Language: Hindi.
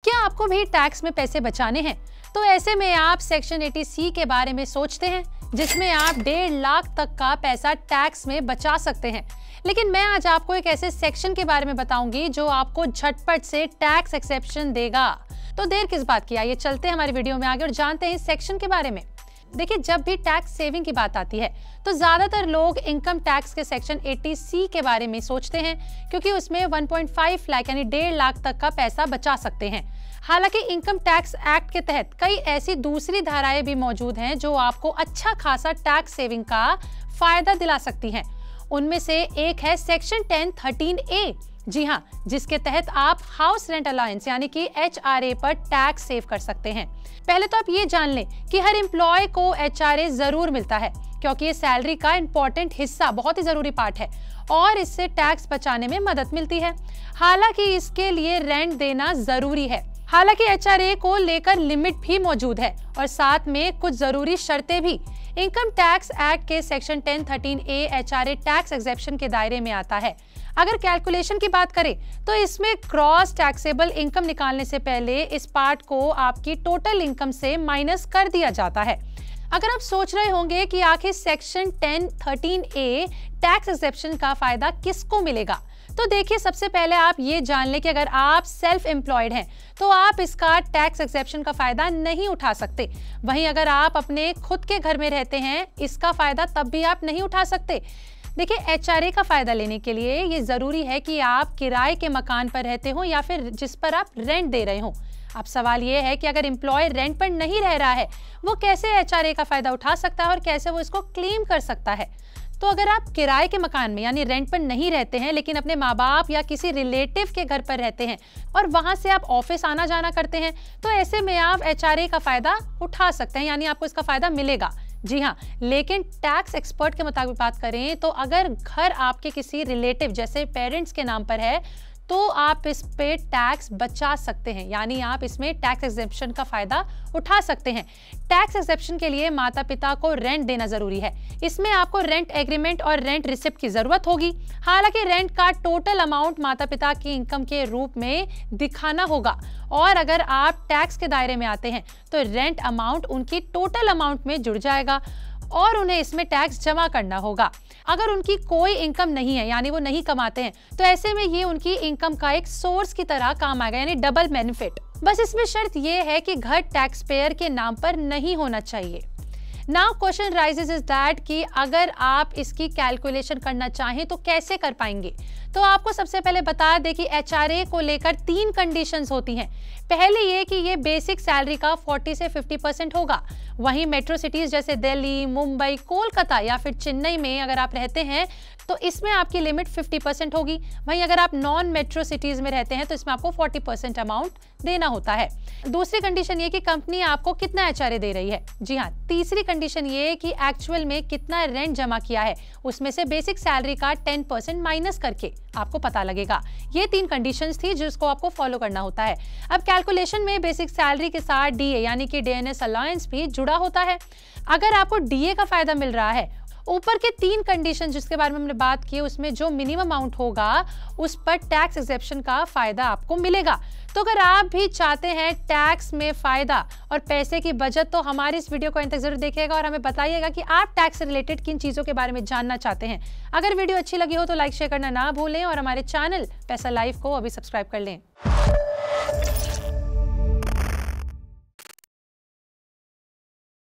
क्या आपको भी टैक्स में पैसे बचाने हैं? तो ऐसे में आप सेक्शन 80C के बारे में सोचते हैं, जिसमें आप 1.5 लाख तक का पैसा टैक्स में बचा सकते हैं। लेकिन मैं आज आपको एक ऐसे सेक्शन के बारे में बताऊंगी जो आपको झटपट से टैक्स एक्सेप्शन देगा। तो देर किस बात की, आइए चलते हैं हमारी वीडियो में आगे और जानते हैं इस सेक्शन के बारे में। देखिए, जब भी टैक्स सेविंग की बात आती है तो ज्यादातर लोग इनकम टैक्स के सेक्शन 80C के बारे में सोचते हैं, क्योंकि उसमें 1.5 लाख यानी 1.5 लाख तक का पैसा बचा सकते हैं। हालांकि इनकम टैक्स एक्ट के तहत कई ऐसी दूसरी धाराएं भी मौजूद हैं जो आपको अच्छा खासा टैक्स सेविंग का फायदा दिला सकती हैं। उनमें से एक है सेक्शन 1013A, जी हाँ, जिसके तहत आप हाउस रेंट अलाउंस यानी कि HRA पर टैक्स सेव कर सकते हैं। पहले तो आप ये जान लें कि हर एम्प्लॉय को HRA जरूर मिलता है, क्योंकि ये सैलरी का इंपॉर्टेंट हिस्सा, बहुत ही जरूरी पार्ट है और इससे टैक्स बचाने में मदद मिलती है। हालांकि इसके लिए रेंट देना जरूरी है। हालांकि HRA को लेकर लिमिट भी मौजूद है और साथ में कुछ जरूरी शर्तें भी। इनकम टैक्स एक्ट के section 1013A HRA tax exception के दायरे में आता है। अगर कैलकुलेशन की बात करें तो इसमें क्रॉस टैक्सेबल इनकम निकालने से पहले इस पार्ट को आपकी टोटल इनकम से माइनस कर दिया जाता है। अगर आप सोच रहे होंगे कि आखिर सेक्शन 1013A टैक्स एक्सेप्शन का फायदा किसको मिलेगा, तो देखिए, सबसे पहले आप ये जान लें कि अगर आप सेल्फ एम्प्लॉयड हैं तो आप इसका टैक्स एक्सेप्शन का फायदा नहीं उठा सकते। वहीं अगर आप अपने खुद के घर में रहते हैं, इसका फायदा तब भी आप नहीं उठा सकते। देखिए, HRA का फायदा लेने के लिए ये जरूरी है कि आप किराए के मकान पर रहते हो या फिर जिस पर आप रेंट दे रहे हो। अब सवाल ये है कि अगर एम्प्लॉय रेंट पर नहीं रह रहा है, वो कैसे HRA का फायदा उठा सकता है और कैसे वो इसको क्लेम कर सकता है। तो अगर आप किराए के मकान में यानी रेंट पर नहीं रहते हैं, लेकिन अपने माँ बाप या किसी रिलेटिव के घर पर रहते हैं और वहां से आप ऑफिस आना जाना करते हैं, तो ऐसे में आप HRA का फायदा उठा सकते हैं, यानी आपको इसका फायदा मिलेगा। जी हाँ, लेकिन टैक्स एक्सपर्ट के मुताबिक बात करें तो अगर घर आपके किसी रिलेटिव जैसे पेरेंट्स के नाम पर है तो आप इस पे टैक्स बचा सकते हैं, यानी आप इसमें टैक्स एक्सेप्शन का फायदा उठा सकते हैं। टैक्स एक्सेप्शन के लिए माता पिता को रेंट देना जरूरी है। इसमें आपको रेंट एग्रीमेंट और रेंट रिसिप्ट की जरूरत होगी। हालांकि रेंट का टोटल अमाउंट माता पिता की इनकम के रूप में दिखाना होगा और अगर आप टैक्स के दायरे में आते हैं तो रेंट अमाउंट उनकी टोटल अमाउंट में जुड़ जाएगा और उन्हें इसमें टैक्स जमा करना होगा। अगर उनकी कोई इनकम नहीं है, यानी वो नहीं कमाते हैं, तो ऐसे में ये उनकी इनकम का एक सोर्स की तरह काम आएगा, यानी डबल बेनिफिट। बस इसमें शर्त ये है कि घर टैक्स पेयर के नाम पर नहीं होना चाहिए। Now question rises is that कि अगर आप इसकी कैलकुलेशन करना चाहें तो कैसे कर पाएंगे। तो आपको सबसे पहले बता दें कि HRA को लेकर 3 कंडीशंस होती हैं। पहले ये कि ये बेसिक सैलरी का 40 से 50% होगा। वहीं मेट्रो सिटीज जैसे दिल्ली, मुंबई, कोलकाता या फिर चेन्नई में अगर आप रहते हैं तो इसमें आपकी लिमिट 50% होगी। वहीं अगर आप नॉन मेट्रो सिटीज में रहते हैं तो इसमें आपको 40% अमाउंट देना होता है। दूसरी कंडीशन ये कि कंपनी आपको कितना HRA दे रही है। जी हाँ, तीसरी कंडीशन ये कि एक्चुअल में कितना रेंट जमा किया है, उसमें से बेसिक सैलरी का 10% माइनस करके आपको पता लगेगा। ये 3 कंडीशंस थी जिसको आपको फॉलो करना होता है। अब कैलकुलेशन में बेसिक सैलरी के साथ DA यानी कि DNS अलाउंस भी जुड़ा होता है। अगर आपको DA का फायदा मिल रहा है, ऊपर के 3 कंडीशन जिसके बारे में हमने बात की उसमें जो मिनिमम अमाउंट होगा उस पर टैक्स एक्सेप्शन का फायदा आपको मिलेगा। तो अगर आप भी चाहते हैं टैक्स में फायदा और पैसे की बचत, तो हमारी इस वीडियो को अंत तक जरूर देखिएगा और हमें बताइएगा कि आप टैक्स से रिलेटेड किन चीजों के बारे में जानना चाहते हैं। अगर वीडियो अच्छी लगी हो तो लाइक शेयर करना ना भूलें और हमारे चैनल पैसा लाइव को अभी सब्सक्राइब कर लें।